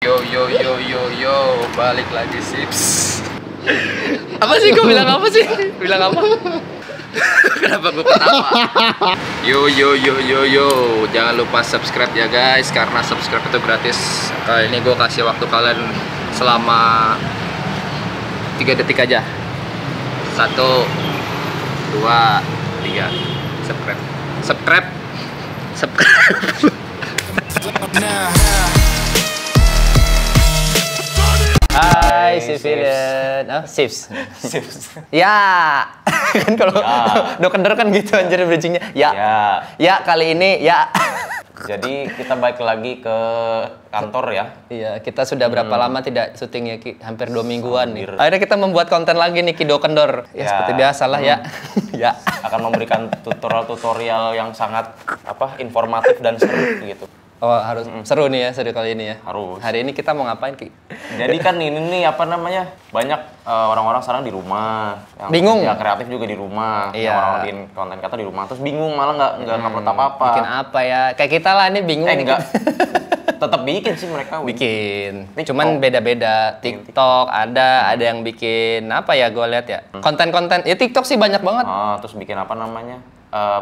Yo, balik lagi Sips. Apa sih gue bilang apa sih? Bilang apa? Kenapa gue ketawa? Yo, jangan lupa subscribe ya guys, karena subscribe itu gratis. Kali ini gue kasih waktu kalian selama 3 detik aja. 1, 2, 3. Subscribe. Hai, civilian. Oh, Sips. Ya. Kan kalau dokender kan gitu anjir bridgingnya. Ya. Kali ini ya. Jadi kita balik lagi ke kantor ya. Iya, kita sudah berapa lama tidak syuting ya, Ki? Hampir 2 mingguan nih. Akhirnya kita membuat konten lagi nih, Ki Dokendor. Ya, seperti biasa lah ya. Ya. Akan memberikan tutorial yang sangat informatif dan seru gitu. Oh, harus seru nih ya, seru kali ini ya. Harus. Hari ini kita mau ngapain, Ki? Jadi kan ini nih banyak orang-orang sekarang di rumah. Yang bingung. Ya kreatif juga di rumah. Iya. Yang orang bikin konten kata di rumah terus bingung malah nggak upload apa-apa. Bikin apa ya? Kayak kita lah ini bingung. Enggak. Tetap bikin sih mereka. Bikin. Cuman beda-beda. TikTok ada yang bikin apa ya? Gue lihat ya. Konten-konten. Ya TikTok sih banyak banget. Terus bikin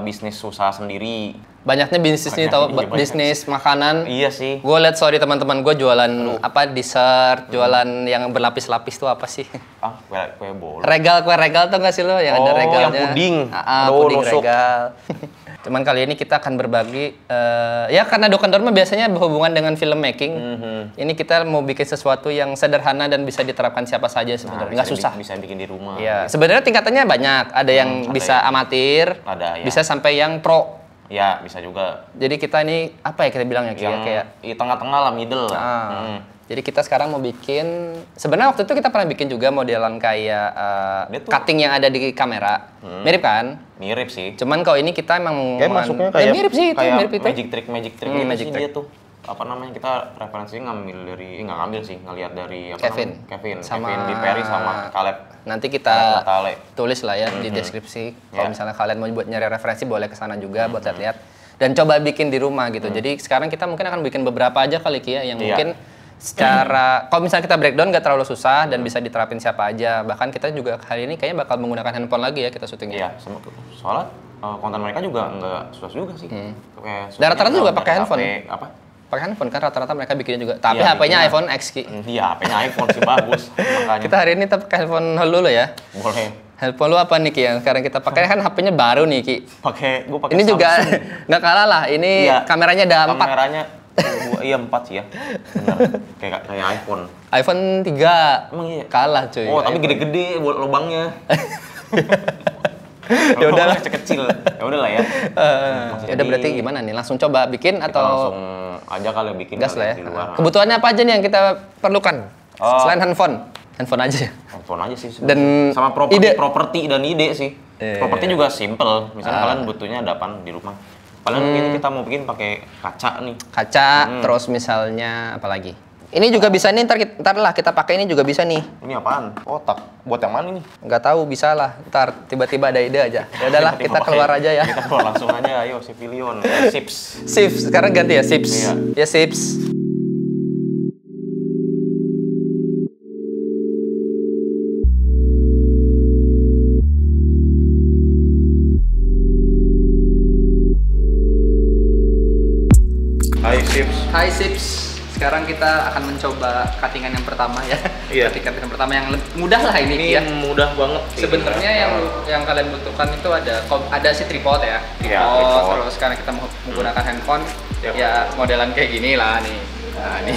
bisnis usaha sendiri. Banyaknya bisnis nih, tau, bisnis makanan. Iya sih. Gue liat teman-teman gue jualan dessert, jualan yang berlapis-lapis tuh apa sih? Kue bolu. Kue regal tuh nggak sih lo? Yang ada regalnya. Yang puding. Puding regal. Cuman kali ini kita akan berbagi, ya karena Dokendor mah biasanya berhubungan dengan filmmaking. Ini kita mau bikin sesuatu yang sederhana dan bisa diterapkan siapa saja sebenarnya, nggak susah. Bisa bikin di rumah. Iya. Sebenarnya tingkatannya banyak. Ada yang bisa amatir, bisa sampai yang pro. Ya, bisa juga. Jadi kita ini apa ya kita bilangnya kayak di tengah-tengah lah, middle lah. Jadi kita sekarang mau bikin, sebenarnya waktu itu kita pernah bikin juga modelan kayak cutting yang ada di kamera. Mirip kan? Mirip sih. Cuman kalau ini kita emang masuknya kayak mirip sih itu, kayak mirip itu. Magic trick Magic trick. dia tuh. Kita referensinya ngelihat dari Kevin sama di Perry sama Caleb. Nanti kita tulis lah ya di deskripsi. Kalau misalnya kalian mau buat nyari referensi boleh ke sana juga buat lihat dan coba bikin di rumah gitu. Jadi sekarang kita mungkin akan bikin beberapa aja kali Kia yang mungkin secara kalau misalnya kita breakdown nggak terlalu susah dan bisa diterapin siapa aja. Bahkan kita juga hari ini kayaknya bakal menggunakan handphone lagi ya kita syutingnya. Iya, soalnya konten mereka juga nggak susah juga sih. Dan rata-rata juga pakai handphone. Pakai handphone kan rata-rata mereka bikinnya juga. Tapi HP-nya iPhone X, Ki. Iya, HP-nya iPhone sih bagus. Makanya. Kita hari ini pakai handphone dulu ya. Boleh. Handphone lu apa nih, Ki? Yang sekarang kita pakai kan HP-nya baru nih, Ki. Gue pakai ini Samsung. Juga nggak kalah lah. Ini kameranya ada 4. Kameranya 4 sih ya. Benar. Kayak iPhone. iPhone 3. Emang iya? Kalah, cuy. Oh, tapi gede-gede buat lubangnya. Ya udahlah, kecil. Ya udahlah ya. Ya udah berarti gimana nih? Langsung coba bikin atau langsung aja kali bikin gas lah ya. Di luar. Kebutuhannya apa aja nih yang kita perlukan? Selain handphone. Handphone aja ya. Handphone aja sih. Dan sama properti dan ide sih. Properti juga simple. Misalnya kalian butuhnya ada apa di rumah. Paling ini kita mau bikin pakai kaca nih. Kaca, terus misalnya apa lagi? Ini juga bisa nih, ntar lah kita pakai ini juga bisa nih. Ini apaan? Kotak. Buat yang mana ini? Nggak tahu, bisa lah. Ntar tiba-tiba ada ide aja. Ya udahlah, kita keluar aja ya. Kita keluar langsung aja, ayo Civilion. Sips. Sips, sekarang ganti ya, Sips. Iya. Ya, Sips. Hai Sips. Hai Sips. Sekarang kita akan mencoba cuttingan yang pertama ya. Iya. Cuttingan yang pertama yang mudah lah ini ya. Mudah banget. Sebenarnya yang kalian butuhkan itu ada si tripod ya. Tripod. Terus sekarang kita menggunakan handphone. Ya modelan kayak gini lah nih. Nah, ini.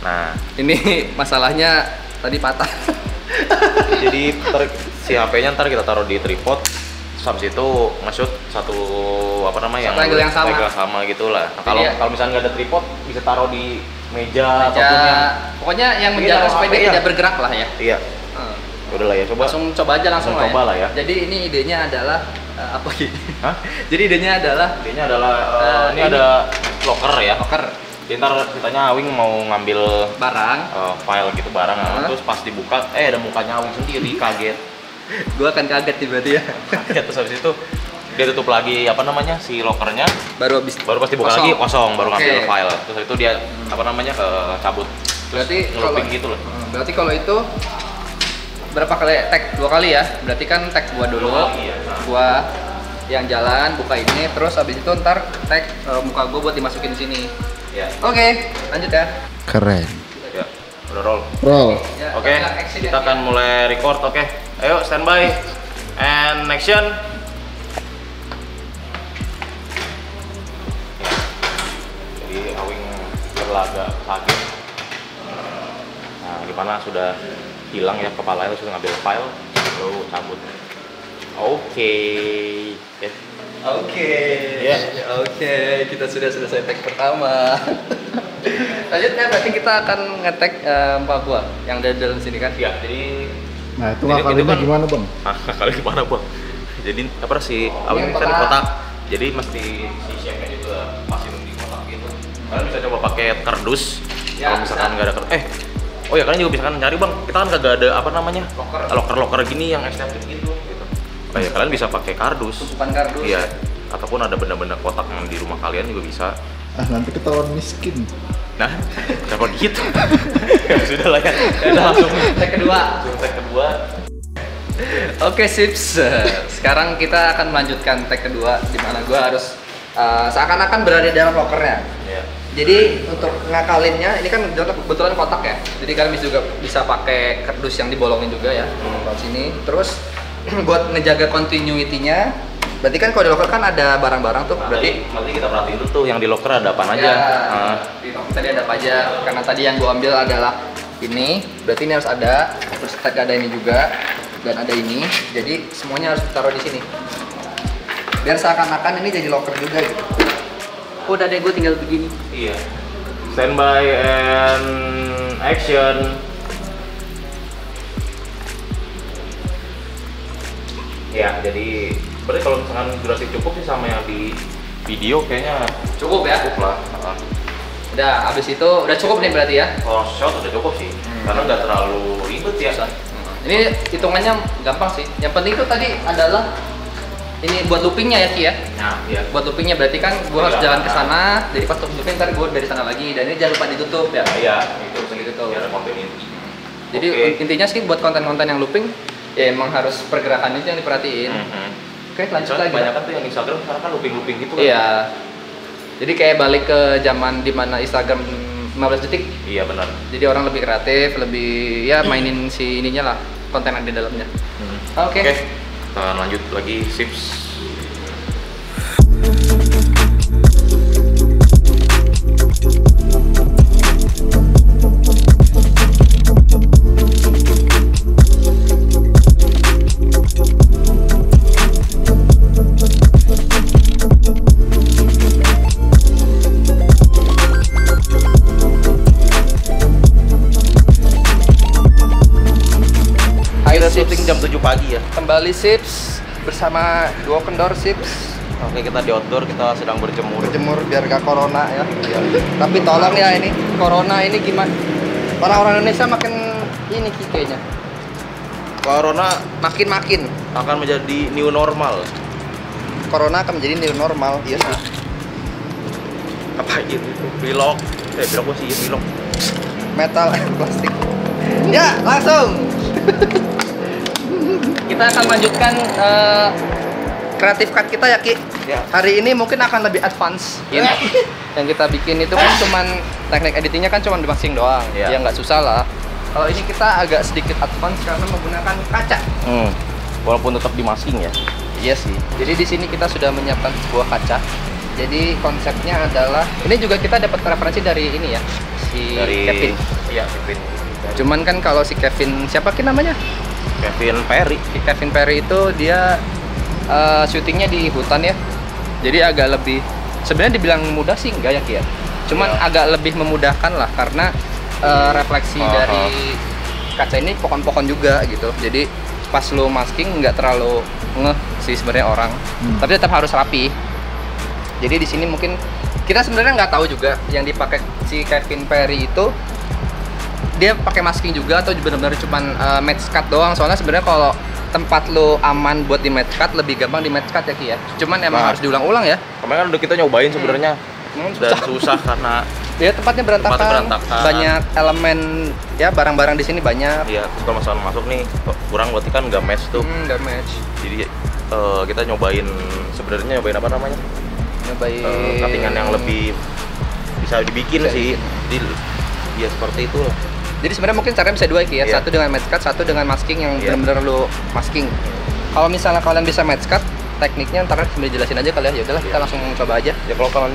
Nah, ini masalahnya tadi patah. Jadi si HP-nya ntar kita taruh di tripod. Habis itu nge-shoot satu angle yang sama gitulah. Nah, kalau misalnya nggak ada tripod bisa taruh di meja ataupun pokoknya yang menjaga supaya dia tidak bergerak lah ya. Iya. Udah lah ya, coba aja langsung lah ya. Jadi ini idenya adalah apa gitu? Hah? Jadi idenya adalah ini ada locker ya. Locker. Jadi ntar kitanya Awing mau ngambil barang, file gitu barang, terus pas dibuka ada mukanya Awing sendiri, kaget. Gue akan kaget tiba-tiba ya. Kaget, terus habis itu dia tutup lagi apa namanya si lokernya, baru pasti buka kosong. lagi kosong, baru Oke. ngambil file. Terus itu dia apa namanya cabut. Berarti kalau ngelupin gitu loh. Berarti kalau itu berapa kali tag? 2 kali ya. Berarti kan tag gua dulu. 2 kali, ya. Gua yang jalan buka ini, terus habis itu ntar tag muka gua buat dimasukin sini. Ya. Oke, lanjut ya. Keren. Ya. Udah roll. Roll. Ya, Oke, action kita ya. akan mulai record. Oke, ayo standby and action. Jadi Awing berlaga kaget. Nah, gimana sudah hilang ya kepalanya, sudah ngambil file, lalu cabut. Oke. Oke. Ya. Oke, kita sudah selesai tag pertama. Lanjutnya berarti kita akan nge-tag muka gua yang ada di dalam sini kan? Ya, jadi Nah, itu Jadi ngakalinnya itu kan- gimana, Bang? kali gimana bang? Jadi apa sih Awing Yang kan kotak. kotak, jadi mesti si shape-nya juga pasin di kotak gitu. Kalian bisa coba pakai kardus. Ya, Kalau misalkan bisa. nggak ada kardus, oh ya kalian juga bisa kan cari bang. Kita kan kagak ada apa namanya loker gini yang extended gitu. Oh ya kalian bisa pakai kardus. Tumpukan kardus. Iya. Ataupun ada benda-benda kotak yang di rumah kalian juga bisa. Ah, nanti ketahuan miskin. Nah, kenapa gitu? Ya sudah lah ya. Udah langsung Tag kedua. tag kedua. Oke, sips. Sekarang kita akan melanjutkan tag kedua di mana gua harus seakan-akan berada di dalam lokernya. Iya. Jadi untuk ngakalinnya ini kan kebetulan kotak ya. Jadi kalian juga bisa pakai kardus yang dibolongin juga ya. Di sini. Terus buat ngejaga continuity-nya, berarti kan kalau di loker kan ada barang-barang tuh. Berarti Berarti kita perhatiin dulu tuh yang di loker ada apa aja. ya, Ah. di loker tadi ada apa aja? Karena tadi yang gua ambil adalah ini, berarti ini harus ada. Terus tadi ada ini juga dan ada ini. Jadi semuanya harus ditaruh di sini. Biar seakan-akan ini jadi loker juga gitu. Udah deh, gue tinggal begini. Iya. Standby and action. Ya, jadi berarti kalau misalkan durasi cukup sih sama yang di video kayaknya Cukup ya? cukup lah. Udah, abis itu udah cukup nih berarti ya? Kalau shot udah cukup sih, karena nggak terlalu ribet ya. Ini hitungannya gampang sih. Yang penting tuh tadi adalah ini buat loopingnya ya Ki ya. Nah, iya. Buat loopingnya berarti kan gua harus Iya. jalan ke sana, jadi pas looping ntar gua dari sana lagi dan ini jangan lupa ditutup ya. Iya, itu Begitu segitu tuh. biar continuity. Jadi Oke. intinya sih buat konten-konten yang looping ya emang harus pergerakan itu yang diperhatiin. Mhm. Oke, lanjut Soalnya lagi. kebanyakan tuh yang Instagram sekarang kan looping gitu kan. Iya. Jadi kayak balik ke zaman dimana Instagram 15 detik. Iya benar. Jadi orang lebih kreatif, lebih ya mainin si ininya lah, konten yang di dalamnya. Oke. Oke. Kita lanjut lagi sips. Hai Kita Sips. syuting jam 7 pagi ya. Kembali Sips bersama Duo Kendor Sips. Oke, kita di outdoor, kita sedang berjemur. Berjemur biar gak corona ya. Tapi tolong ya ini corona ini gimana? Orang-orang Indonesia makin ini Ki, kayaknya Corona makin akan menjadi new normal. corona akan menjadi new normal. Iya sih. Apa itu? Vlog. Vlog apa sih ya vlog? Metal plastik. Ya, langsung. Kita akan lanjutkan kreatif cut kita ya Ki. Ya. Hari ini mungkin akan lebih advance. Yang kita bikin itu kan cuman teknik editingnya kan cuman masking doang. Iya. Ya nggak susah lah. Kalau ini kita agak sedikit advance karena menggunakan kaca. Walaupun tetap di masking ya. Iya sih. Jadi di sini kita sudah menyiapkan sebuah kaca. Jadi konsepnya adalah ini juga kita dapat referensi dari ini ya, si Kevin. Iya, Kevin. Cuman kan kalau si Kevin siapa Ki namanya? Kevin Perry. Si Kevin Perry itu dia syutingnya di hutan ya. Jadi agak lebih sebenarnya dibilang mudah sih enggak ya Ki ya. Cuman Iya. agak lebih memudahkan lah karena refleksi dari kaca ini pohon-pohon juga gitu. Jadi pas lo masking nggak terlalu ngeh sih sebenarnya orang. Tapi tetap harus rapi. Jadi di sini mungkin kita sebenarnya nggak tahu juga yang dipakai si Kevin Perry itu dia pakai masking juga atau benar-benar cuman match cut doang. Soalnya sebenarnya kalau tempat lo aman buat di match cut, lebih gampang di match cut ya Ki ya. Cuman emang harus diulang-ulang ya. Kemarin kan udah kita nyobain sebenarnya. Dan susah karena ya tempatnya berantakan. Banyak elemen ya, barang-barang di sini banyak. Iya, terus kalau masalah masuk nih kurang, berarti kan nggak match tuh. Nggak match. Jadi kita nyobain sebenarnya apa namanya? Nyobain cuttingan yang lebih bisa dibikin sih. Jadi ya seperti itu lah. Jadi sebenarnya mungkin caranya bisa dua Ki ya. Iya. Satu dengan match cut, satu dengan masking yang benar-benar lo masking. Kalau misalnya kalian bisa match cut, tekniknya ntar sambil jelasin aja kali ya. Ya udahlah, kita langsung coba aja. Ya kalau kalian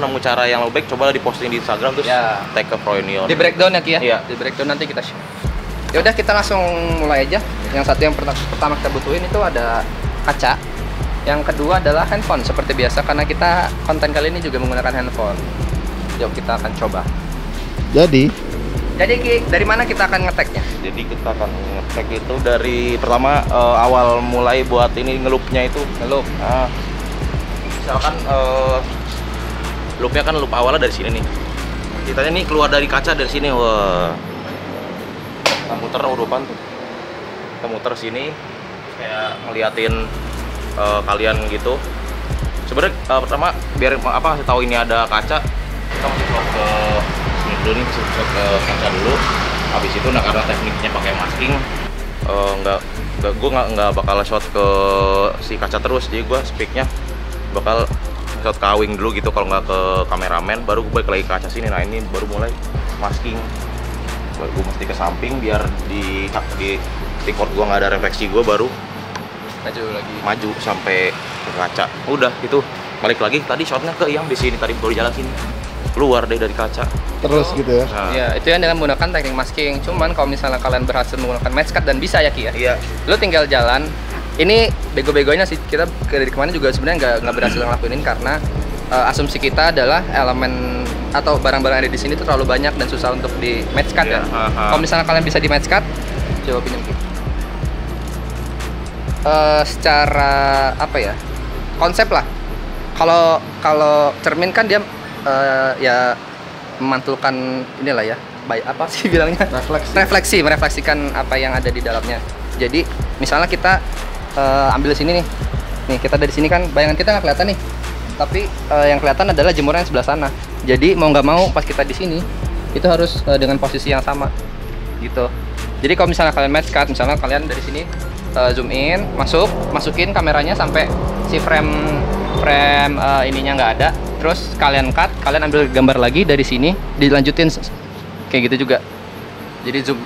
nemu cara yang lebih baik, coba di posting di Instagram terus tag ke Froynion. Di breakdown ya Ki ya. Iya. Di breakdown nanti kita share. Ya udah, kita langsung mulai aja. Yang satu yang pertama kita butuhin itu ada kaca. Yang kedua adalah handphone seperti biasa, karena kita konten kali ini juga menggunakan handphone. Yuk kita akan coba. Jadi Ki, dari mana kita akan ngeteknya? Jadi kita akan ngetek itu dari pertama awal mulai buat ini ngeloopnya itu. Ngeloop. Misalkan loopnya kan loop awalnya dari sini nih. Kita nih keluar dari kaca dari sini. Wah. Kita muter urutan tuh. Kita muter sini kayak ngeliatin kalian gitu. Sebenarnya pertama biar kasih tahu ini ada kaca, kita masih ke sini dulu nih, masuk ke kaca dulu. Habis itu karena tekniknya pakai masking, gue nggak bakal shot ke si kaca terus, jadi gue speaknya bakal shot ke awing dulu gitu, kalau nggak ke kameramen baru gue balik lagi ke kaca sini. Nah ini baru mulai masking, gue mesti ke samping biar di record gue nggak ada refleksi, gue baru maju sampai ke kaca. Udah itu balik lagi, tadi shotnya ke yang di sini tadi baru jalan sini, keluar deh dari kaca terus gitu ya. Nah. Ya, itu yang dengan menggunakan teknik masking. Cuman kalau misalnya kalian berhasil menggunakan match cut dan bisa ya Ki ya. Iya. Lo tinggal jalan. Ini bego-begonya sih, kita dari kemarin juga sebenarnya nggak berhasil ngelakuin karena asumsi kita adalah elemen atau barang-barang yang ada di sini tuh terlalu banyak dan susah untuk di match cut ya. Kalau misalnya kalian bisa di match cut, coba pinjam Ki. Secara apa ya, konsep lah. Kalau cermin kan dia ya memantulkan inilah ya, baik apa sih bilangnya, merefleksikan apa yang ada di dalamnya. Jadi misalnya kita ambil sini nih kita dari sini kan bayangan kita nggak kelihatan nih, tapi yang kelihatan adalah jemuran yang sebelah sana. Jadi mau nggak mau pas kita di sini itu harus dengan posisi yang sama gitu. Jadi kalau misalnya kalian match cut, misalnya kalian dari sini zoom in, masukin kameranya sampai si frame ininya nggak ada, terus kalian cut, kalian ambil gambar lagi dari sini, dilanjutin kayak gitu juga. Jadi zoom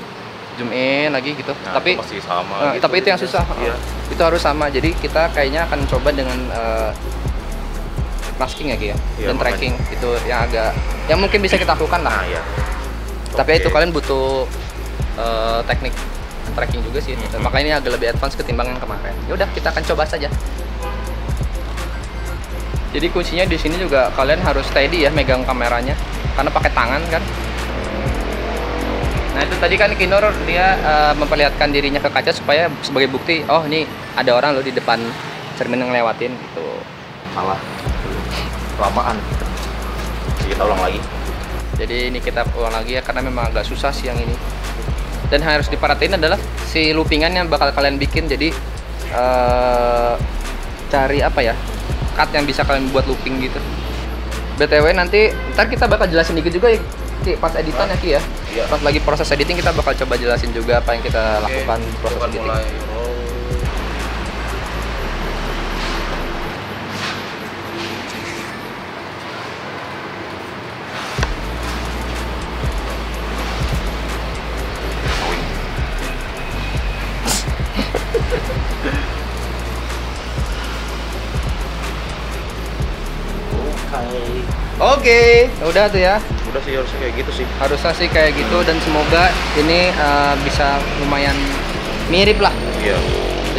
in lagi gitu. Nah, tapi itu masih sama gitu. tapi itu yang susah. Iya. Itu harus sama. Jadi kita kayaknya akan coba dengan masking ya Ki ya, Iya, dan makanya. tracking itu yang mungkin bisa kita lakukan lah. Nah ya. Tapi itu kalian butuh teknik tracking juga sih. Makanya ini agak lebih advance ketimbang yang kemarin. Ya udah, kita akan coba saja. Jadi kuncinya di sini juga kalian harus steady ya megang kameranya, karena pakai tangan kan. Nah itu tadi kan Kinur dia memperlihatkan dirinya ke kaca supaya sebagai bukti, oh ini ada orang loh di depan cermin yang ngelewatin gitu. Salah. Kelamaan. Kita ulang lagi. Jadi ini kita ulang lagi ya, karena memang agak susah sih yang ini. Dan yang harus diperhatiin adalah si loopingan yang bakal kalian bikin. Jadi cari apa ya, cut yang bisa kalian buat looping gitu. BTW nanti ntar kita bakal jelasin dikit juga ya Ki, pas editan ya Ki ya. Iya. Pas lagi proses editing kita bakal coba jelasin juga apa yang kita lakukan proses editing. Mulai. Oke, udah tuh ya. Udah sih harusnya kayak gitu sih. Harusnya sih kayak gitu, dan semoga ini bisa lumayan mirip lah. Iya.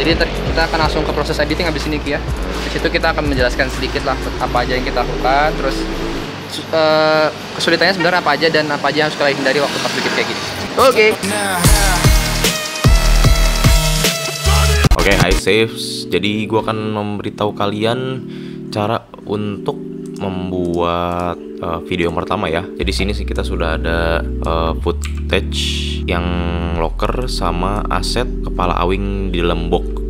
Jadi kita akan langsung ke proses editing habis ini Ki ya. Di situ kita akan menjelaskan sedikit lah apa aja yang kita lakukan, terus kesulitannya sebenarnya apa aja dan apa aja yang harus kalian hindari waktu pas bikin kayak gini. Oke. Oke, hi saves. Jadi gua akan memberitahu kalian cara untuk membuat video yang pertama ya. Jadi sini sih kita sudah ada footage yang locker sama aset kepala awing di dalam box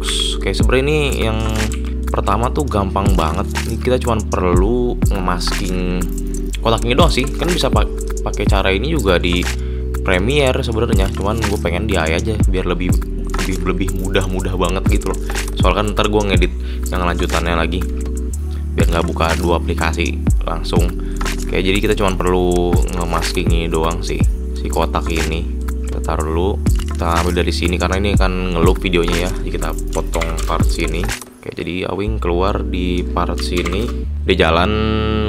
Oke, sebenarnya ini yang pertama tuh gampang banget. Ini kita cuma perlu ngemasking kotak ini doang sih. Kan bisa pakai cara ini juga di Premiere sebenarnya. Cuman gue pengen di AI aja biar lebih mudah banget gitu loh. Soalnya kan ntar gue ngedit yang lanjutannya lagi biar nggak buka dua aplikasi langsung. Kayak jadi kita cuma perlu ngemasking ini doang sih, si kotak ini. Kita taruh dulu. Kita ambil dari sini karena ini akan ngeloop videonya ya. Jadi kita potong part sini. Oke, jadi Awing keluar di part sini. Dia jalan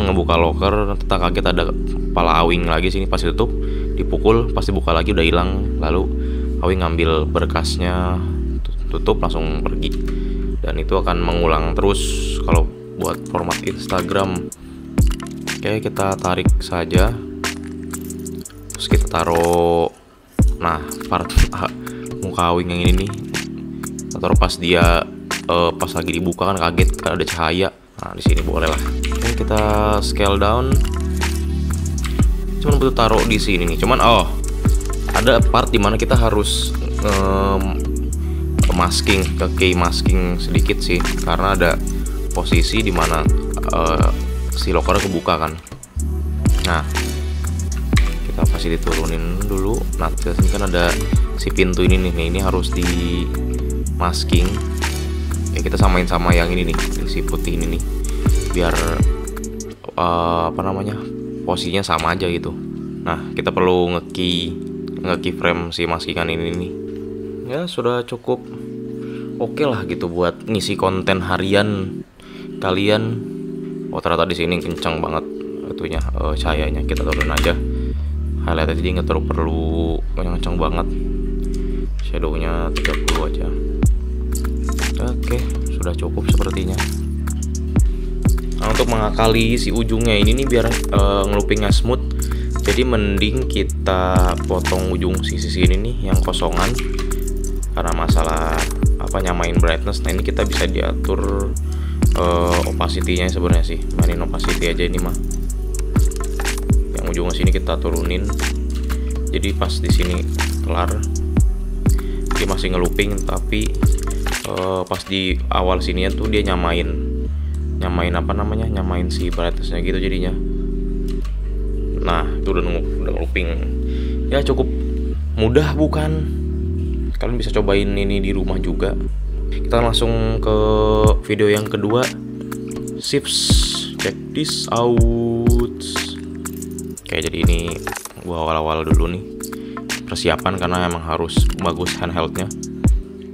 ngebuka locker, kita kaget ada kepala Awing lagi sini, pas ditutup, dipukul, pasti buka lagi udah hilang. Lalu Awing ngambil berkasnya, tutup langsung pergi. Dan itu akan mengulang terus kalau buat format Instagram. Oke, kita tarik saja. Terus kita taruh part muka Awing yang ini nih. Kita taruh pas dia pas lagi dibuka kan kaget kan ada cahaya. Nah, di sini boleh lah. Oke, kita scale down. Cuman butuh taruh di sini nih. Cuman ada part dimana kita harus masking, ke key masking sedikit sih, karena ada posisi dimana si lokernya kebuka kan. Nah, kita pasti diturunin dulu. Nah, sini kan ada si pintu ini nih. Ini harus di masking. Ya, kita samain sama yang ini nih, si putih ini nih, biar posisinya sama aja gitu. Nah, kita perlu nge-key frame si maskingan ini nih. Ya, sudah cukup oke lah gitu buat ngisi konten harian kalian. Ternyata di sini kencang banget itunya, cahayanya. Kita turun aja. Highlight jadi nggak terlalu perlu kencang banget. Shadownya 30 aja. Oke, sudah cukup sepertinya. Nah, untuk mengakali si ujungnya ini nih biar ngeloopingnya smooth, jadi mending kita potong ujung sisi ini nih yang kosongan karena masalah nyamain brightness. Nah, ini kita bisa diatur opacity-nya sebenarnya sih. Mainin opacity aja ini mah. Yang ujungnya sini kita turunin. Jadi pas di sini kelar. Dia masih ngelooping tapi pas di awal sini tuh dia nyamain si brightness-nya gitu jadinya. Nah, itu udah ngelooping. Ya, cukup mudah bukan? Kalian bisa cobain ini di rumah juga. Kita langsung ke video yang kedua. Sips, check this out. Kayak jadi ini gua awal-awal dulu nih persiapan karena emang harus bagus handheldnya,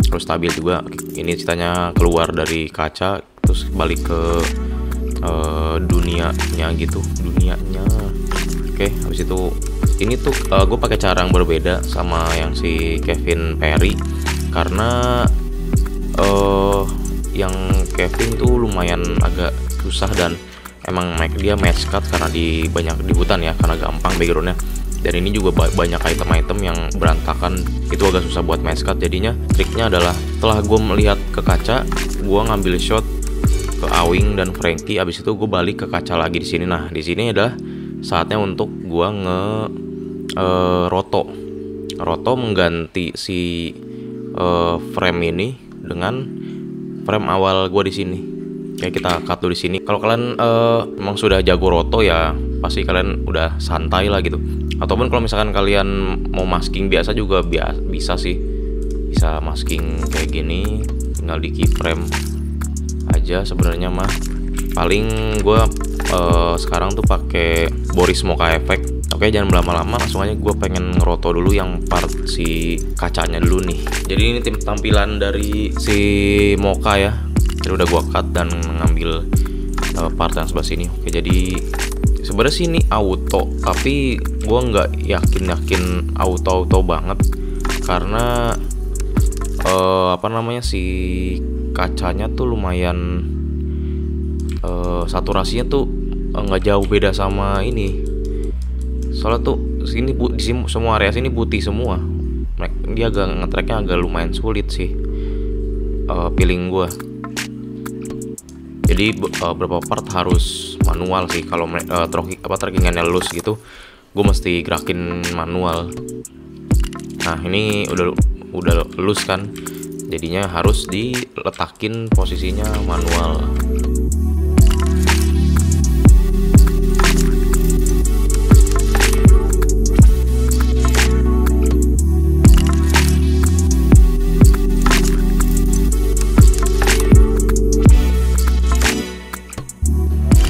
terus stabil juga. Ini ceritanya keluar dari kaca terus balik ke dunianya gitu, dunianya. Oke, habis itu ini tuh gue pakai cara yang berbeda sama yang si Kevin Perry karena yang Kevin tuh lumayan agak susah dan emang dia match cut karena banyak di hutan ya, karena gampang backgroundnya. Dan ini juga banyak item-item yang berantakan, itu agak susah buat match cut. Jadinya triknya adalah setelah gue melihat ke kaca, gue ngambil shot ke Awing dan Frankie, abis itu gue balik ke kaca lagi di sini. Nah, di sini adalah saatnya untuk gue roto mengganti si frame ini dengan frame awal gue di sini. Kayak kita cut dulu di sini. Kalau kalian memang sudah jago roto ya pasti kalian udah santai lah gitu. Ataupun kalau misalkan kalian mau masking biasa juga bisa sih, bisa masking kayak gini, tinggal di keyframe aja sebenarnya mah. Paling gue sekarang tuh pakai Boris Mocha Effect. Oke, jangan berlama-lama, langsung aja gue pengen ngeroto dulu yang part si kacanya dulu nih. Jadi ini tampilan dari si Mocha ya. Jadi udah gue cut dan ngambil part yang sebelah sini. Oke, jadi sebenarnya sih ini auto, tapi gue nggak yakin auto banget karena si kacanya tuh lumayan saturasinya tuh nggak jauh beda sama ini. Soalnya tuh di semua area sini putih semua. Dia agak ngetracknya agak lumayan sulit sih, feeling gue. Jadi beberapa part harus manual sih. Kalau trackingannya loose gitu, gue mesti gerakin manual. Nah, ini udah loose kan. jadinya harus diletakin posisinya manual.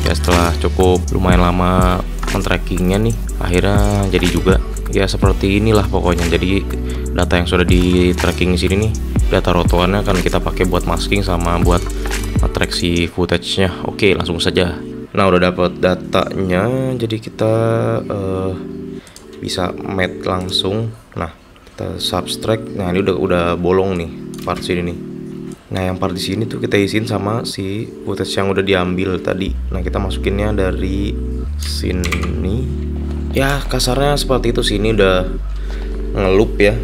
Ya setelah cukup lumayan lama men-trackingnya nih, akhirnya jadi juga. Ya seperti inilah pokoknya. Jadi data yang sudah di tracking di sini nih, data rotoannya kan kita pakai buat masking sama buat nge-track si footage-nya. Oke, langsung saja. Nah, udah dapat datanya, jadi kita bisa match langsung. Nah, kita subtract. Nah, ini udah bolong nih part sini nih. Nah, yang part di sini tuh kita isiin sama si footage yang udah diambil tadi. Nah, kita masukinnya dari sini. Ya, kasarnya seperti itu. Sini udah ngeloop ya.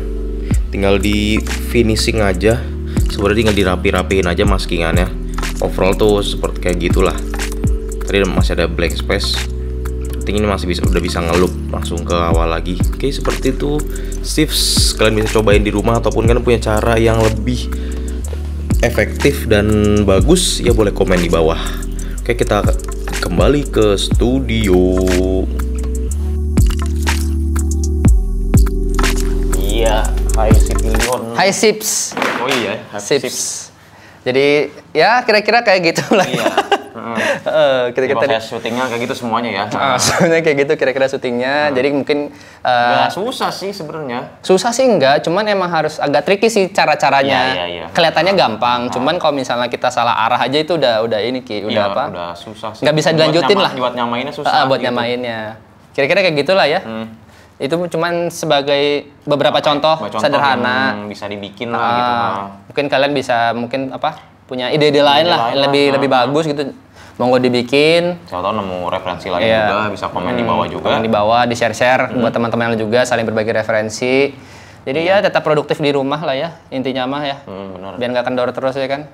Tinggal di finishing aja. Sebenarnya tinggal dirapi-rapiin aja maskingannya. Overall tuh seperti kayak gitulah. Tadi masih ada blank space. Penting ini masih udah bisa ngeloop langsung ke awal lagi. Oke, seperti itu. Tips kalian bisa cobain di rumah ataupun kalian punya cara yang lebih efektif dan bagus, ya boleh komen di bawah. Oke, kita kembali ke studio. Iya, Hi Sipilion. Hi Sips. Oh iya, Sips. Jadi ya kira-kira kayak gitu lah. Iya. Kira-kira tadi syutingnya kayak gitu semuanya ya. Sebenarnya kayak gitu kira-kira syutingnya. Jadi mungkin nggak susah sih sebenarnya. susah sih enggak, cuman emang harus agak tricky sih cara-caranya. Iya. Kelihatannya gampang, cuman kalau misalnya kita salah arah aja itu udah ini Ki, udah Iya, apa? Udah susah sih. Nggak bisa dilanjutin lah. Buat nyamainnya susah. Buat gitu. nyamainnya. Kira-kira kayak gitulah ya. Itu cuman sebagai beberapa contoh sederhana yang bisa dibikin lah gitu. Mungkin kalian bisa punya ide-ide lain lah yang lebih bagus gitu, monggo dibikin. Siapa tahu nemu referensi lain juga, bisa komen di bawah juga. Komen di bawah, di share buat teman-teman juga, saling berbagi referensi. Jadi ya tetap produktif di rumah lah ya, intinya mah ya. Bener. Biar nggak kendor terus ya kan.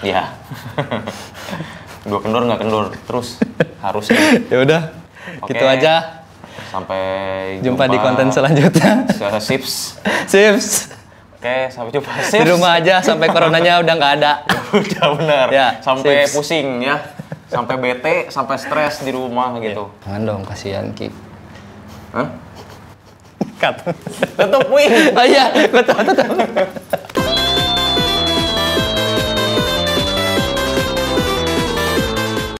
Iya. Dua kendor nggak kendor terus harusnya. Ya udah, gitu aja. Sampai Jumpa di konten selanjutnya. Sips. Sips. Oke, sampai jumpa. Di rumah aja sampai coronanya udah nggak ada. Udah benar. Ya, sampai sips. pusing ya. Sampai bete, sampai stres di rumah gitu. Jangan dong, kasihan Ki. Hah? Cut. Tutup, wih. Oh iya, betul.